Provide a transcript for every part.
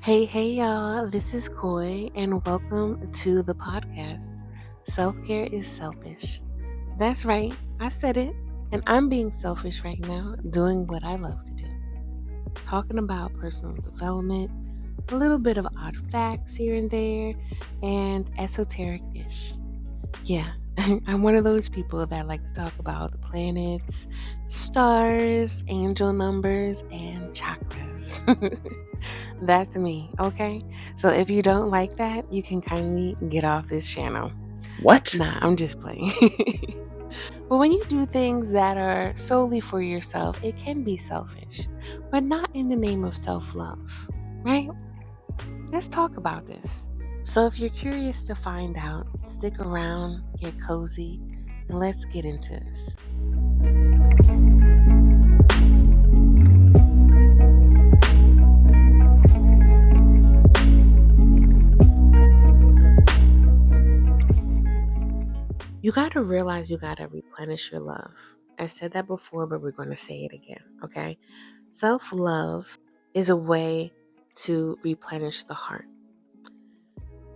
Hey, y'all. This is Koi, and welcome to the podcast. Self care is selfish. That's right, I said it. And I'm being selfish right now, doing what I love to do. Talking about personal development, a little bit of odd facts here and there, and esoteric ish. Yeah, I'm one of those people that like to talk about the planets, stars, angel numbers, and chakras. That's me, okay? So if you don't like that, you can kindly get off this channel. What? Nah, I'm just playing. But when you do things that are solely for yourself, it can be selfish, but not in the name of self love, right? Let's talk about this. So if you're curious to find out, stick around, get cozy, and let's get into this. You got to realize you got to replenish your love. I said that before, but we're going to say it again, okay? Self love is a way to replenish the heart.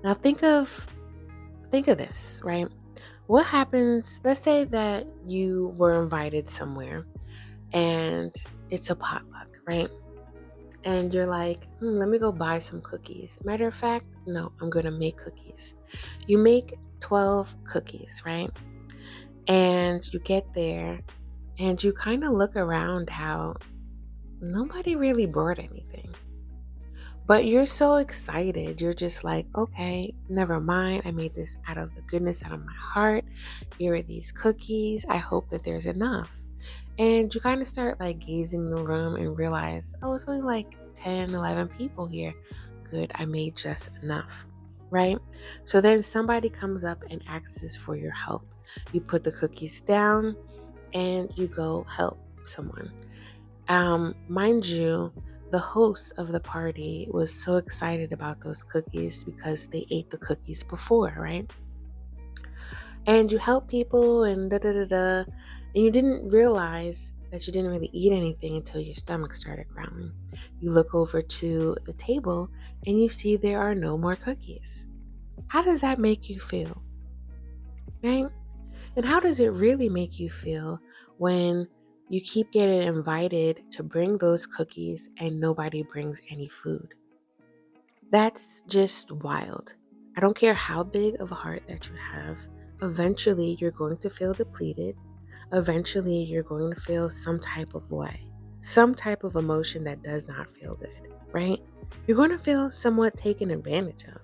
Now think of this, right? What happens, let's say that you were invited somewhere and it's a potluck, right? And you're like, let me go buy some cookies. Matter of fact, no, I'm going to make cookies. You make 12 cookies, right? And you get there and you kind of look around how nobody really brought anything. But you're so excited. You're just like, okay, never mind. I made this out of the goodness out of my heart. Here are these cookies. I hope that there's enough. And you kind of start like gazing the room and realize, oh, it's only like 10, 11 people here. Good, I made just enough, right? So then somebody comes up and asks for your help. You put the cookies down and you go help someone. Mind you, the host of the party was so excited about those cookies because they ate the cookies before, right? And you help people and da da da da, and you didn't realize that you didn't really eat anything until your stomach started growling. You look over to the table and you see there are no more cookies. How does that make you feel, right? And how does it really make you feel when you keep getting invited to bring those cookies and nobody brings any food? That's just wild. I don't care how big of a heart that you have. Eventually, you're going to feel depleted. Eventually, you're going to feel some type of way, some type of emotion that does not feel good, right? You're going to feel somewhat taken advantage of.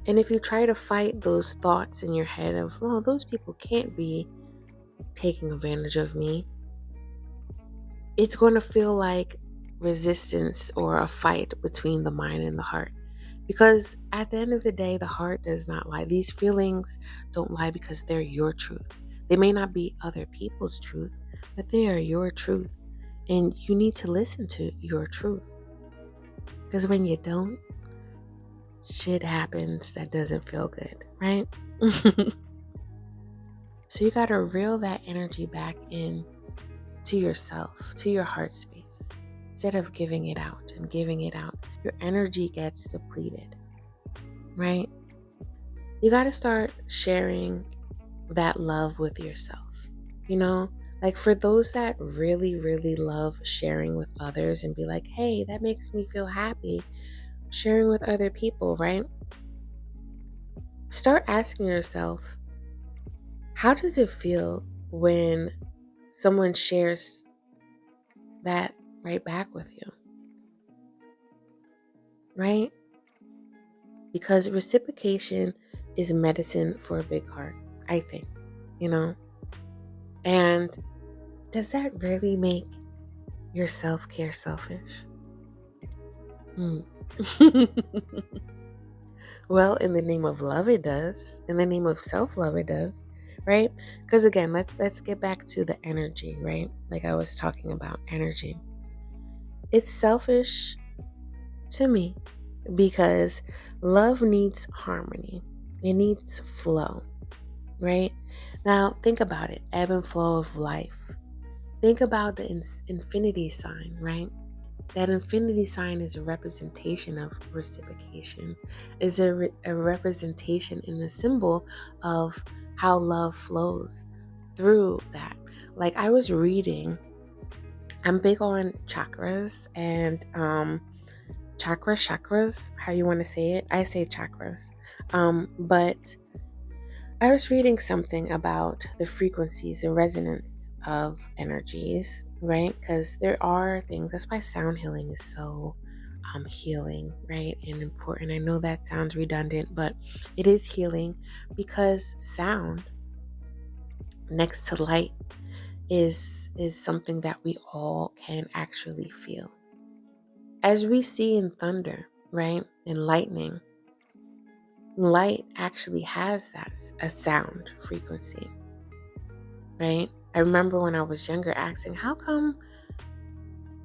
And if you try to fight those thoughts in your head of, well, those people can't be taking advantage of me, it's going to feel like resistance or a fight between the mind and the heart. Because at the end of the day, the heart does not lie. These feelings don't lie because they're your truth. They may not be other people's truth, but they are your truth. And you need to listen to your truth. Because when you don't, shit happens that doesn't feel good, right? So you got to reel that energy back in to yourself, to your heart space. Instead of giving it out and giving it out, your energy gets depleted, right? You got to start sharing that love with yourself. You know, like for those that really, really love sharing with others and be like, hey, that makes me feel happy, sharing with other people, right? Start asking yourself, how does it feel when someone shares that right back with you, right? Because reciprocation is medicine for a big heart, I think, you know? And does that really make your self care selfish? Hmm. Well, in the name of love, it does. In the name of self love, it does, right? Because again, let's get back to the energy, right? Like I was talking about energy. It's selfish to me because love needs harmony. It needs flow, right? Now, think about it, ebb and flow of life. Think about the infinity sign, right? that infinity sign is a representation of reciprocation, is a representation in the symbol of how love flows through that. Like I was reading, I'm big on chakras and chakras, how you want to say it. I say chakras. But I was reading something about the frequencies and resonance of energies, right? Because there are things, that's why sound healing is so healing, right? And important. I know that sounds redundant, but it is healing because sound next to light is something that we all can actually feel. As we see in thunder, right? And lightning, light actually has a sound frequency, right? I remember when I was younger asking, how come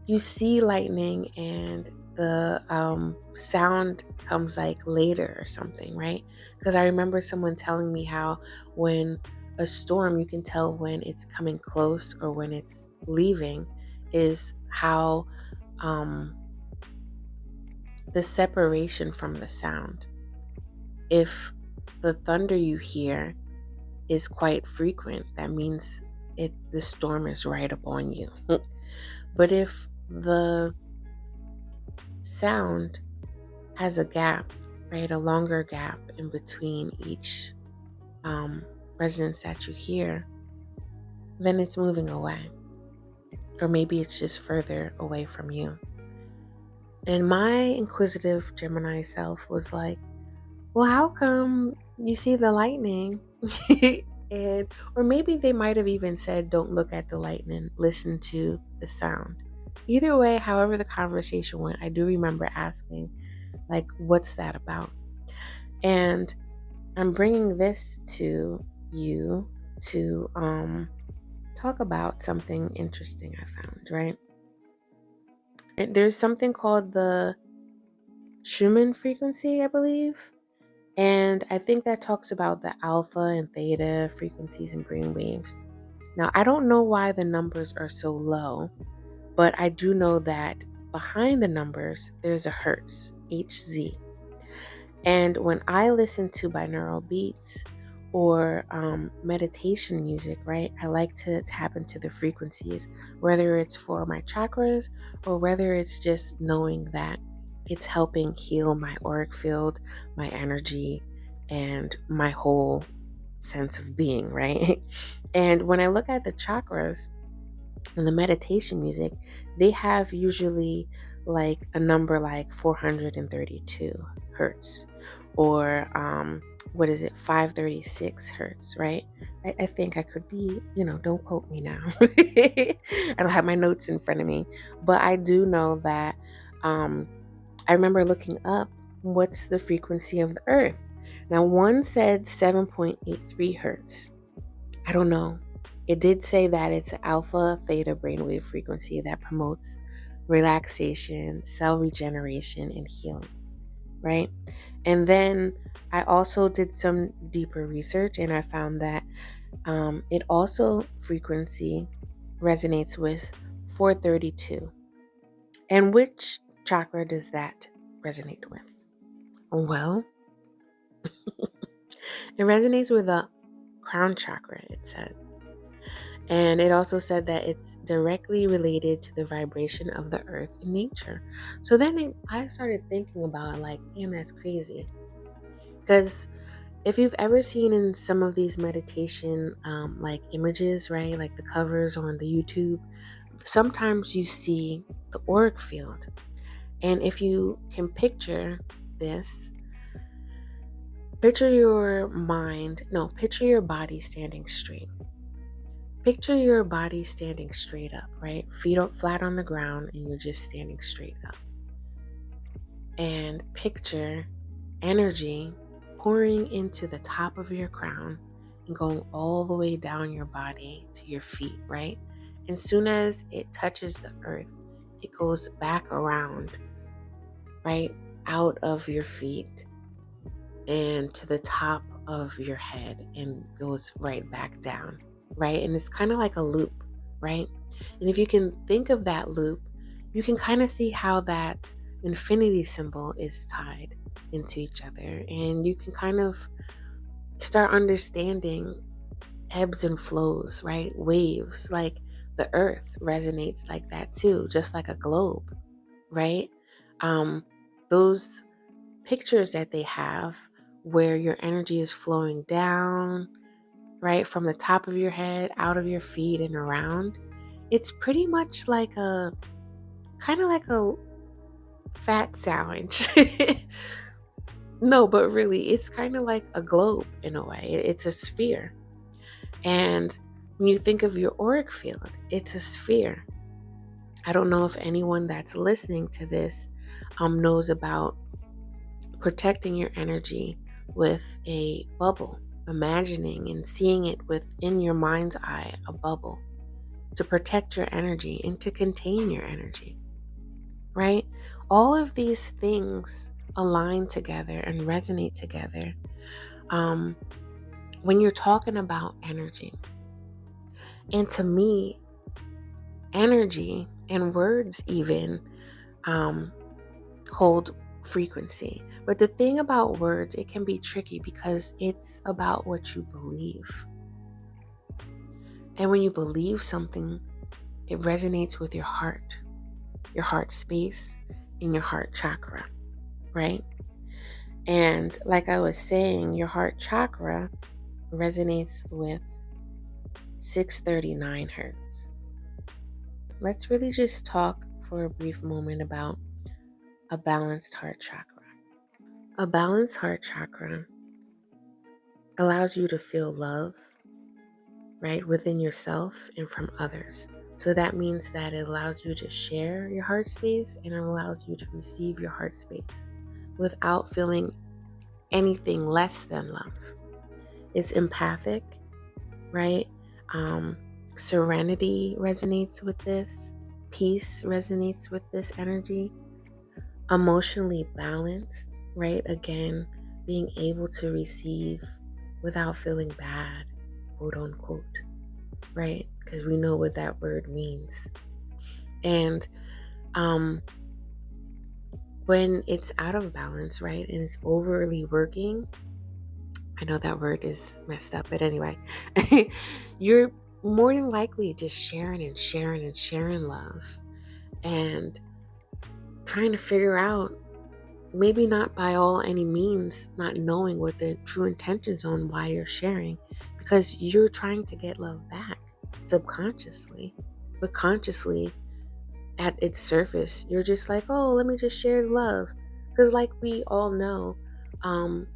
you see lightning and the sound comes like later or something, right? Because I remember someone telling me how when a storm, you can tell when it's coming close or when it's leaving, is how um, the separation from the sound. If the thunder you hear is quite frequent, that means the storm is right upon you. But if the sound has a gap, right, a longer gap in between each resonance that you hear, then it's moving away. Or maybe it's just further away from you. And my inquisitive Gemini self was like, well, how come you see the lightning? And or maybe they might have even said, don't look at the lightning, listen to the sound. Either way, however the conversation went, I do remember asking, like, what's that about? And I'm bringing this to you to talk about something interesting I found, right? There's something called the Schumann frequency, I believe. And I think that talks about the alpha and theta frequencies and brain waves. Now, I don't know why the numbers are so low, but I do know that behind the numbers, there's a hertz, HZ. And when I listen to binaural beats or meditation music, right, I like to tap into the frequencies, whether it's for my chakras or whether it's just knowing that it's helping heal my auric field, my energy, and my whole sense of being, right? And when I look at the chakras, and the meditation music, they have usually like a number like 432 hertz or what is it, 536 hertz, right? I think I could be, don't quote me now. I don't have my notes in front of me, but I do know that I remember looking up what's the frequency of the earth. Now, one said 7.83 hertz. I don't know. It did say that it's alpha theta brainwave frequency that promotes relaxation, cell regeneration, and healing, right? And then I also did some deeper research and I found that it also frequency resonates with 432. And which chakra does that resonate with? Well, it resonates with the crown chakra, it said. And it also said that it's directly related to the vibration of the earth and nature. So then I started thinking about like, damn, that's crazy. Because if you've ever seen in some of these meditation like images, right, like the covers on the YouTube, sometimes you see the auric field. And if you can picture this, picture your body standing straight. Picture your body standing straight up, right? Feet up flat on the ground and you're just standing straight up. And picture energy pouring into the top of your crown and going all the way down your body to your feet, right? And soon as it touches the earth, it goes back around, right? Out of your feet and to the top of your head and goes right back down, right? And it's kind of like a loop, right? And if you can think of that loop, you can kind of see how that infinity symbol is tied into each other. And you can kind of start understanding ebbs and flows, right? Waves, like the earth resonates like that too, just like a globe, right? Um, those pictures that they have where your energy is flowing down, right, from the top of your head, out of your feet, and around, it's pretty much like a kind of like a fat sandwich. No, but really, it's kind of like a globe in a way. It's a sphere. And when you think of your auric field, it's a sphere. I don't know if anyone that's listening to this knows about protecting your energy with a bubble, imagining and seeing it within your mind's eye, a bubble, to protect your energy and to contain your energy, right? All of these things align together and resonate together um, when you're talking about energy. And to me, energy and words even um, hold frequency. But the thing about words, it can be tricky because it's about what you believe. And when you believe something, it resonates with your heart space, and your heart chakra, right? And like I was saying, your heart chakra resonates with 639 hertz. Let's really just talk for a brief moment about a balanced heart chakra. A balanced heart chakra allows you to feel love, right, within yourself and from others. So that means that it allows you to share your heart space and it allows you to receive your heart space without feeling anything less than love. It's empathic, right? Um, Serenity resonates with this. Peace resonates with this energy. Emotionally balanced, right? Again, being able to receive without feeling bad, quote unquote, right? Because we know what that word means. And um, when it's out of balance, right, and it's overly working, I know that word is messed up, but anyway, you're more than likely just sharing and sharing and sharing love and trying to figure out, maybe not by all any means, not knowing what the true intentions on why you're sharing, because you're trying to get love back subconsciously, but consciously at its surface, you're just like, oh, let me just share love. Because like we all know, um,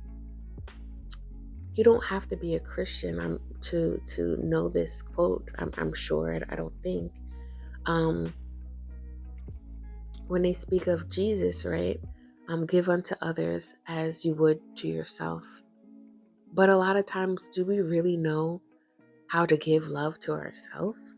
you don't have to be a Christian to know this quote. I'm sure. I don't think. Um, when they speak of Jesus, right? Give unto others as you would to yourself. But a lot of times, do we really know how to give love to ourselves?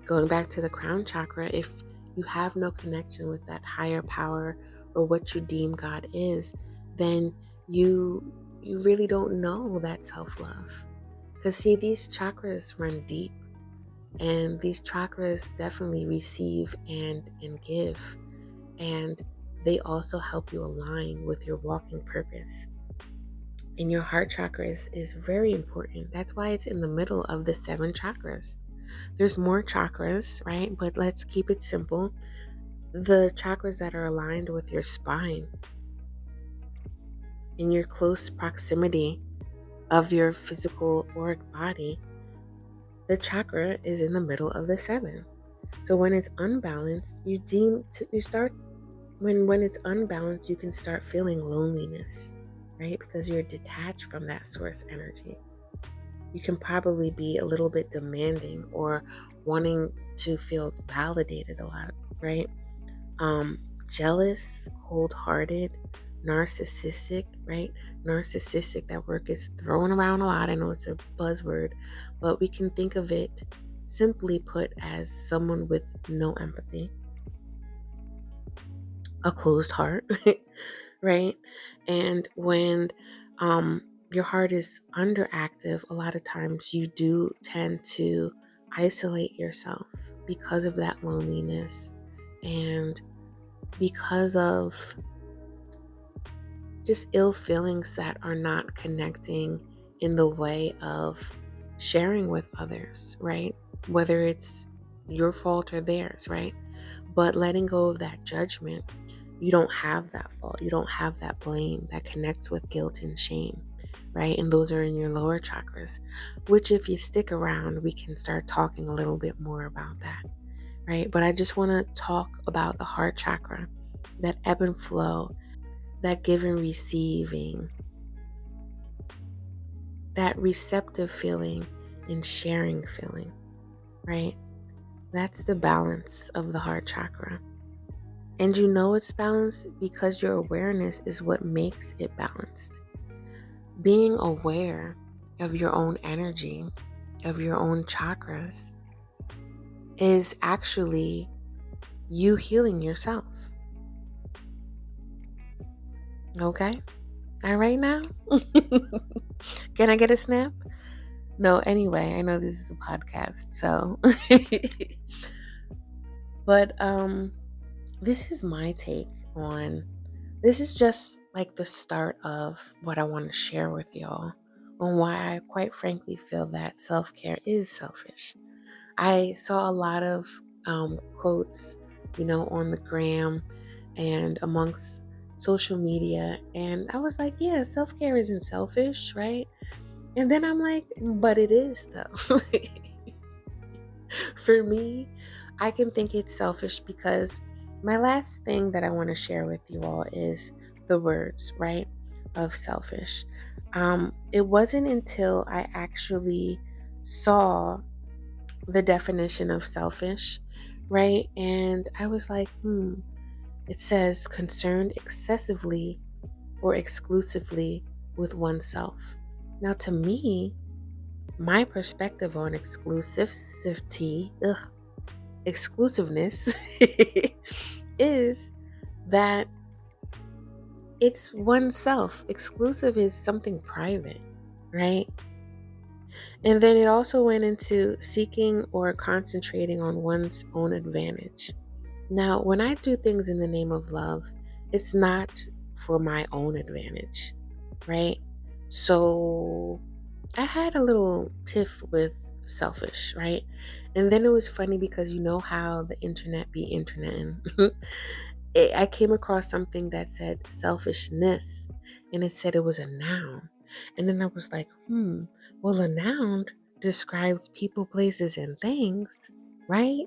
Going back to the crown chakra, if you have no connection with that higher power or what you deem God is, then you really don't know that self-love. Because see, these chakras run deep, and these chakras definitely receive and give, and they also help you align with your walking purpose. And your heart chakra is very important. That's why it's in the middle of the 7 chakras. There's more chakras, right? But let's keep it simple. The chakras that are aligned with your spine, in your close proximity of your physical auric body, the chakra is in the middle of the 7. So when it's unbalanced, you start when it's unbalanced, you can start feeling loneliness, right? Because you're detached from that source energy. You can probably be a little bit demanding or wanting to feel validated a lot, right? Um, Jealous, cold-hearted, narcissistic, right? Narcissistic, that word is thrown around a lot. I know it's a buzzword, but we can think of it simply put as someone with no empathy, a closed heart, right? And when your heart is underactive, a lot of times you do tend to isolate yourself because of that loneliness and because of just ill feelings that are not connecting in the way of sharing with others, right? Whether it's your fault or theirs, right? But letting go of that judgment, you don't have that fault. You don't have that blame that connects with guilt and shame, right? And those are in your lower chakras, which if you stick around, we can start talking a little bit more about that, right? But I just want to talk about the heart chakra, that ebb and flow, that give and receiving, that receptive feeling and sharing feeling, right? That's the balance of the heart chakra. And you know it's balanced because your awareness is what makes it balanced. Being aware of your own energy, of your own chakras, is actually you healing yourself. Okay? All right now? Can I get a snap? No, anyway, I know this is a podcast, so but this is my take on this is just like the start of what I want to share with y'all on why I quite frankly feel that self-care is selfish. I saw a lot of quotes, on the gram and amongst social media, and I was like, yeah, self-care isn't selfish, right? And then I'm like, but it is though. For me, I can think it's selfish because my last thing that I want to share with you all is the words, right, of selfish. It wasn't until I actually saw the definition of selfish, right? And I was like, it says concerned excessively or exclusively with oneself. Now, to me, my perspective on exclusiveness is that it's oneself. Exclusive is something private, right? And then it also went into seeking or concentrating on one's own advantage. Now, when I do things in the name of love, it's not for my own advantage, right? So I had a little tiff with selfish, right? And then it was funny because you know how the internet be internet. I came across something that said selfishness and it said it was a noun. And then I was like, well, a noun describes people, places, and things, right?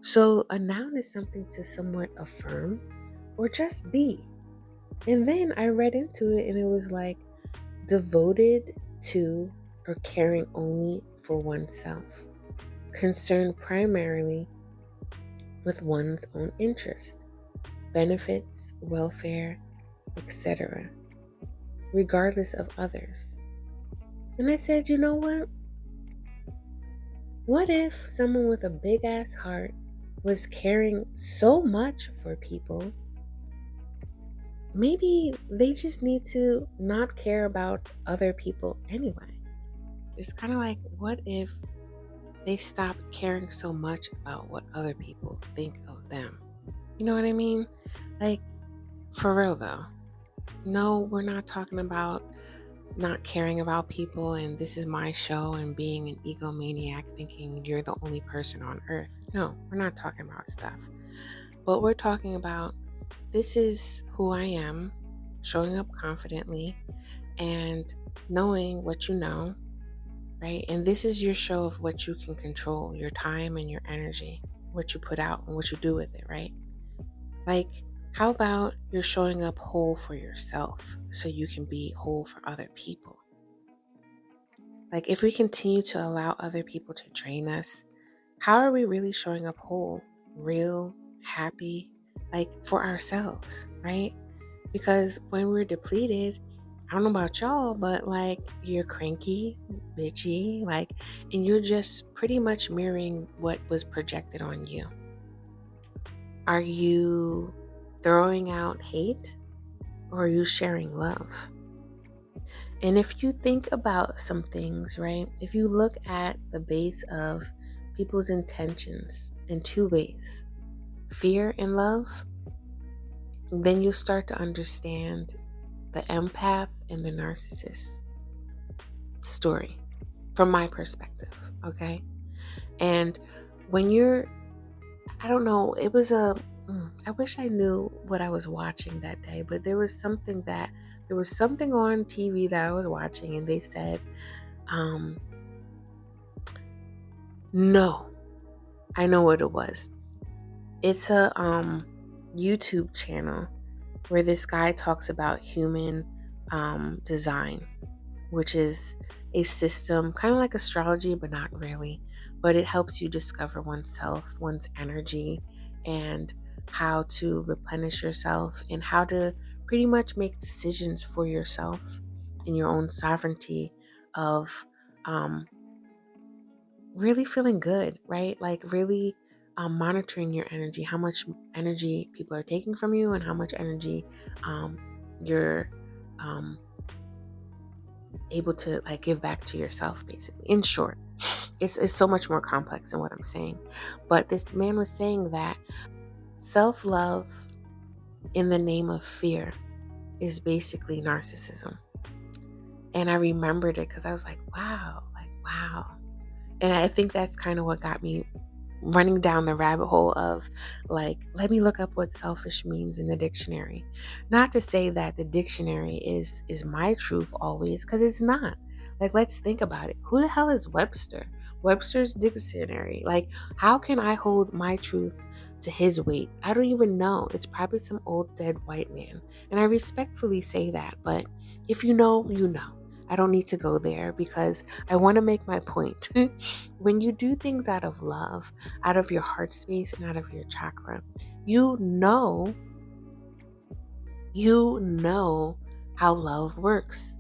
So a noun is something to somewhat affirm or just be. And then I read into it and it was like devoted to or caring only for oneself, concerned primarily with one's own interest, benefits, welfare, etc., regardless of others. And I said, you know what? What if someone with a big ass heart was caring so much for people? Maybe they just need to not care about other people anyway. It's kind of like, what if they stop caring so much about what other people think of them? You know what I mean? Like, for real though. No, we're not talking about not caring about people and this is my show and being an egomaniac thinking you're the only person on earth. No, we're not talking about stuff. But we're talking about this is who I am, showing up confidently and knowing what you know, right? And this is your show of what you can control, your time and your energy, what you put out and what you do with it, right? Like, how about you're showing up whole for yourself so you can be whole for other people? Like, if we continue to allow other people to drain us, how are we really showing up whole, real, happy, like for ourselves, right? Because when we're depleted, I don't know about y'all, but like you're cranky, bitchy, like, and you're just pretty much mirroring what was projected on you. Are you throwing out hate or are you sharing love? And if you think about some things, right? If you look at the base of people's intentions in two ways: fear and love, then you'll start to understand the empath and the narcissist story from my perspective, okay? And when you're, I don't know, it was I wish I knew what I was watching that day, but there was something on TV that I was watching, and they said, um, no, I know what it was. It's a YouTube channel where this guy talks about human design, which is a system kind of like astrology, but not really. But it helps you discover oneself, one's energy, and how to replenish yourself, and how to pretty much make decisions for yourself in your own sovereignty of um, really feeling good, right? Like really monitoring your energy, how much energy people are taking from you, and how much energy um, you're um, able to like give back to yourself, basically. In short, it's so much more complex than what I'm saying. But this man was saying that self-love in the name of fear is basically narcissism. And I remembered it because I was like, wow. And I think that's kind of what got me running down the rabbit hole of like, let me look up what selfish means in the dictionary. Not to say that the dictionary is my truth always, because it's not. Like, let's think about it. Who the hell is Webster? Webster's dictionary. Like, how can I hold my truth to his weight? I don't even know. It's probably some old dead white man. And I respectfully say that, but if you know, you know. I don't need to go there because I want to make my point. When you do things out of love, out of your heart space, and out of your chakra, you know how love works.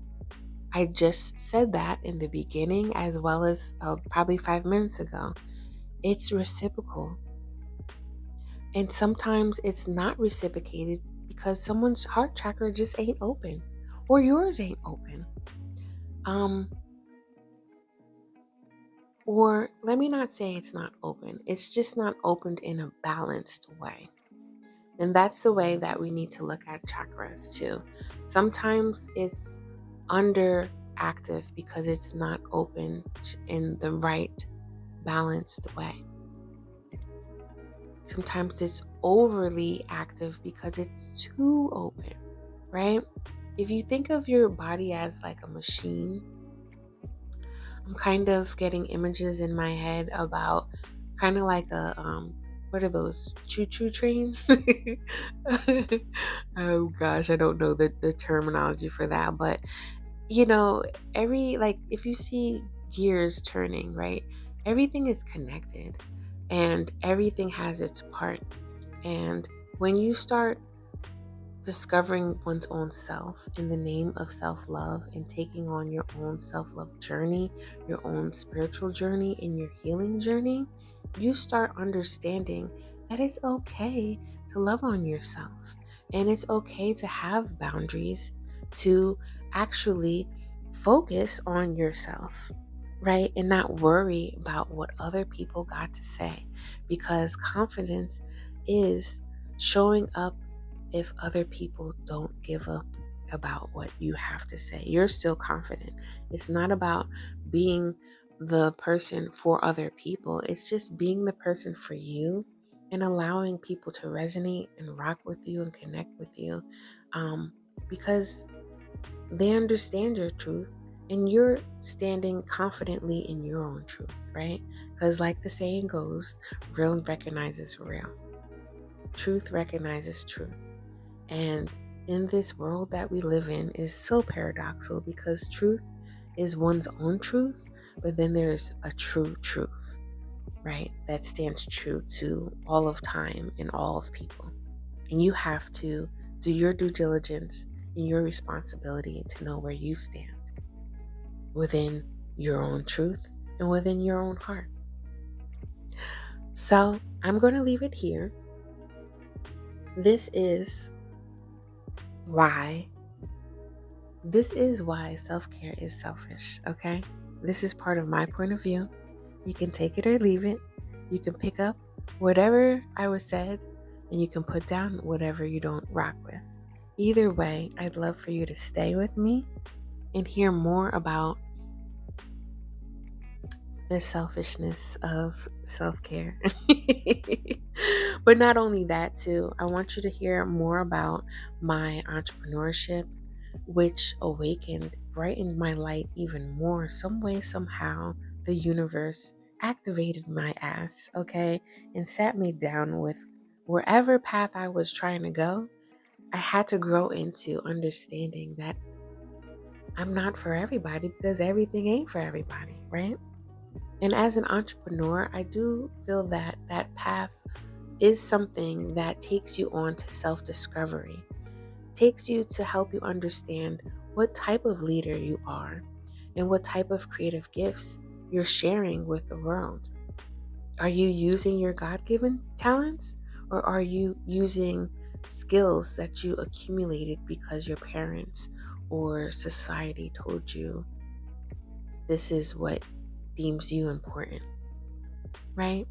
I just said that in the beginning as well as probably 5 minutes ago. It's reciprocal. And sometimes it's not reciprocated because someone's heart chakra just ain't open, or yours ain't open. Or let me not say it's not open. It's just not opened in a balanced way. And that's the way that we need to look at chakras too. Sometimes it's underactive because it's not open in the right balanced way. Sometimes it's overly active because it's too open, right? If you think of your body as like a machine, I'm kind of getting images in my head about kind of like a what are those choo-choo trains? Oh gosh, I don't know the terminology for that, but you know, every like if you see gears turning, right? Everything is connected and everything has its part. And when you start discovering one's own self in the name of self-love and taking on your own self-love journey, your own spiritual journey, and your healing journey, you start understanding that it's okay to love on yourself, and it's okay to have boundaries, to actually focus on yourself, right? And not worry about what other people got to say, because confidence is showing up if other people don't give up about what you have to say. You're still confident. It's not about being the person for other people, it's just being the person for you and allowing people to resonate and rock with you and connect with you, because they understand your truth and you're standing confidently in your own truth, right? Because, like the saying goes, real recognizes real, truth recognizes truth. And in this world that we live in is so paradoxical because truth is one's own truth, but then there's a true truth, right? That stands true to all of time and all of people. And you have to do your due diligence and your responsibility to know where you stand within your own truth and within your own heart. So I'm going to leave it here. This is why This is why self-care is selfish, okay? This is part of my point of view. You can take it or leave it. You can pick up whatever I was said, and you can put down whatever you don't rock with. Either way, I'd love for you to stay with me and hear more about the selfishness of self-care. But not only that too, I want you to hear more about my entrepreneurship, which awakened, brightened my light even more. Some way, somehow, the universe activated my ass, okay, and sat me down with wherever path I was trying to go. I had to grow into understanding that I'm not for everybody because everything ain't for everybody, right? And as an entrepreneur, I do feel that that path is something that takes you on to self discovery, takes you to help you understand what type of leader you are and what type of creative gifts you're sharing with the world. Are you using your God given talents, or are you using skills that you accumulated because your parents or society told you this is what deems you important, right?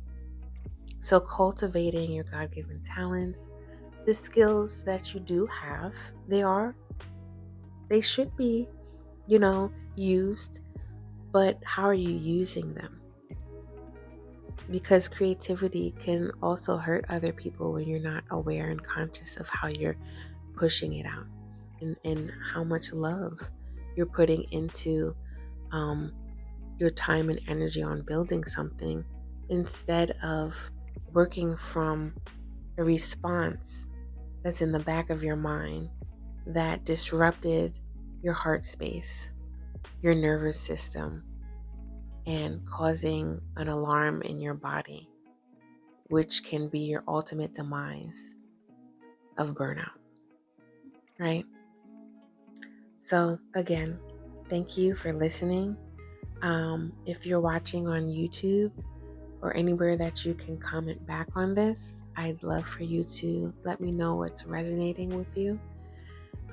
So, cultivating your God given talents, the skills that you do have, they should be, used, but how are you using them? Because creativity can also hurt other people when you're not aware and conscious of how you're pushing it out, and how much love you're putting into um, your time and energy on building something instead of working from a response that's in the back of your mind that disrupted your heart space, your nervous system, and causing an alarm in your body, which can be your ultimate demise of burnout, right? So, again, thank you for listening. If you're watching on YouTube or anywhere that you can comment back on this, I'd love for you to let me know what's resonating with you.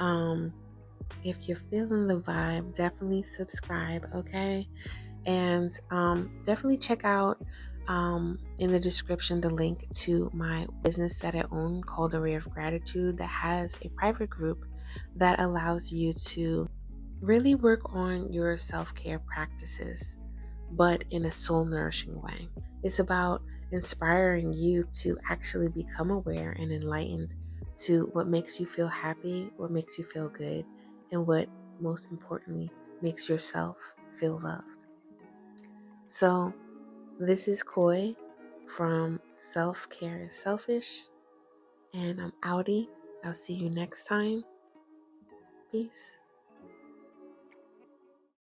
Um, if you're feeling the vibe, definitely subscribe, okay? And definitely check out in the description the link to my business that I own called Array of Gratitude, that has a private group that allows you to really work on your self-care practices, but in a soul nourishing way. It's about inspiring you to actually become aware and enlightened to what makes you feel happy, what makes you feel good, and what most importantly makes yourself feel loved. So, this is Koi from Self Care is Selfish, and I'm outie. I'll see you next time. Peace.